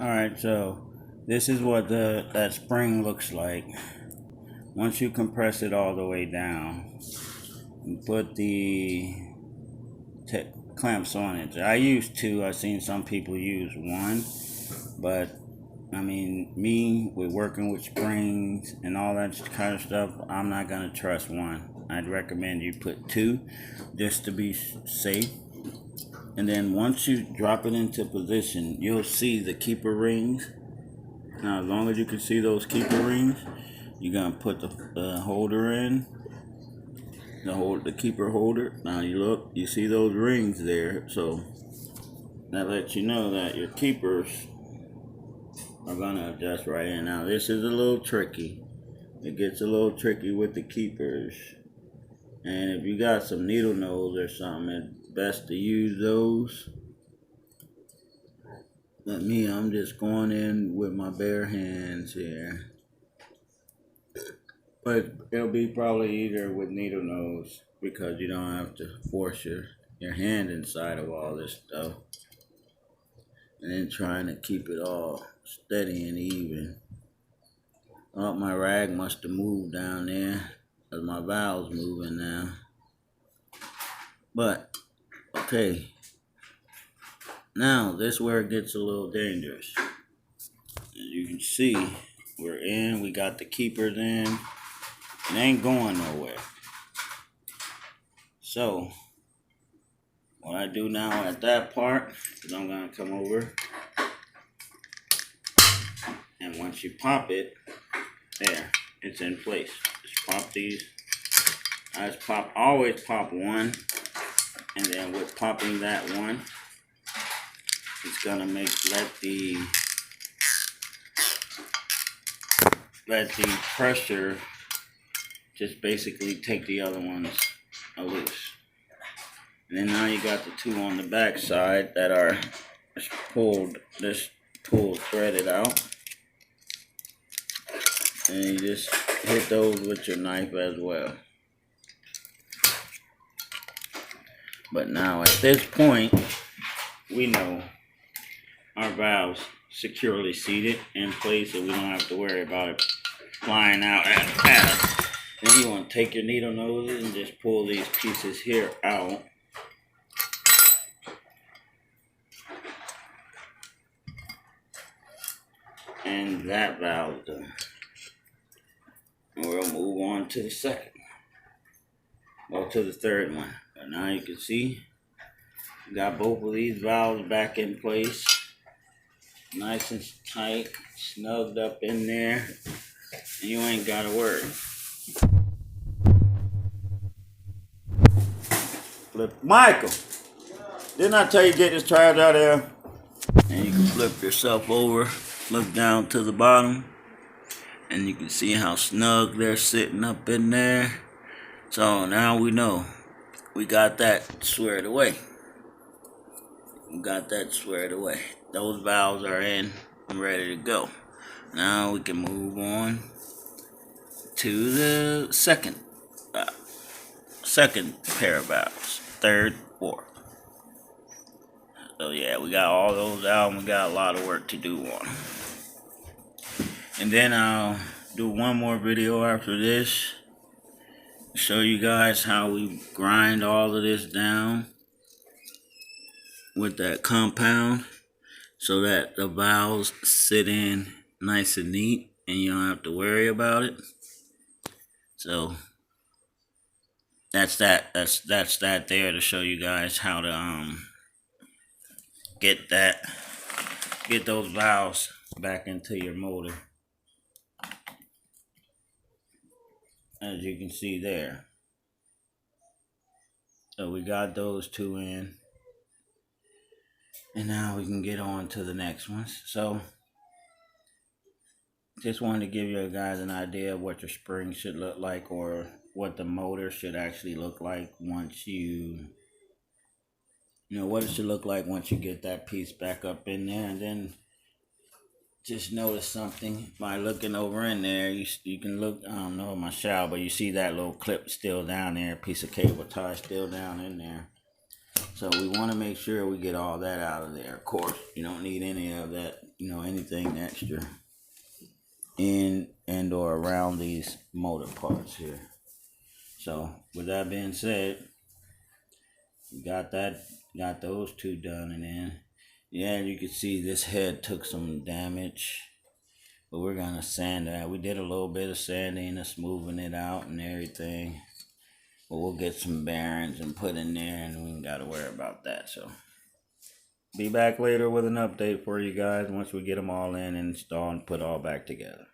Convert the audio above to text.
Alright, so this is what that spring looks like. Once you compress it all the way down, you put the clamps on it. I use two. I've seen some people use one, but I mean, me with working with springs and all that kind of stuff, I'm not gonna trust one. I'd recommend you put two, just to be safe. And then once you drop it into position, you'll see the keeper rings. Now, as long as you can see those keeper rings, you're gonna put the holder in, the keeper holder. Now you look, you see those rings there, so that lets you know that your keepers are gonna adjust right in. Now this is a little tricky. It gets a little tricky with the keepers, and if you got some needle nose or something, it's best to use those. But me, I'm just going in with my bare hands here. But it'll be probably easier with needle nose because you don't have to force your hand inside of all this stuff. And then trying to keep it all steady and even. Oh, my rag must have moved down there because my valve's moving now. But, okay. Now, this is where it gets a little dangerous. As you can see, we're in, we got the keepers in. It ain't going nowhere. So, what I do now at that part is I'm going to come over. And once you pop it, there, it's in place. Just pop these. I just always pop one. And then with popping that one, it's going to let the pressure just basically take the other ones loose. And then now you got the two on the back side that are pulled threaded out. And you just hit those with your knife as well. But now at this point, we know our valves securely seated in place, so we don't have to worry about it flying out at us. Then you want to take your needle noses and just pull these pieces here out. And that valve's done. And we'll move on to the second. Or to the third one. But now you can see, we got both of these valves back in place. Nice and tight, snugged up in there. And you ain't gotta worry. Flip, Michael, didn't I tell you to get this charge out of there? And you can flip yourself over, look down to the bottom, and you can see how snug they're sitting up in there. So now we know we got that squared away. Those valves are in and ready to go. Now we can move on to the second pair of valves, third, fourth. So yeah, we got all those out and we got a lot of work to do on them. And then I'll do one more video after this, show you guys how we grind all of this down with that compound so that the valves sit in nice and neat and you don't have to worry about it. So that's that there to show you guys how to get those valves back into your motor, as you can see there. So we got those two in, and now we can get on to the next ones. So just wanted to give you guys an idea of what your spring should look like, or what the motor should actually look like once what it should look like once you get that piece back up in there. And then just notice something by looking over in there. You can look, I don't know my shower, but you see that little clip still down there, piece of cable tie still down in there. So we want to make sure we get all that out of there. Of course, you don't need any of that, anything extra in and or around these motor parts here. So with that being said, we got those two done, and then yeah, you can see this head took some damage, but we're gonna sand that. We did a little bit of sanding and smoothing it out and everything. But we'll get some bearings and put in there, and we ain't gotta worry about that. So be back later with an update for you guys once we get them all in and installed and put all back together.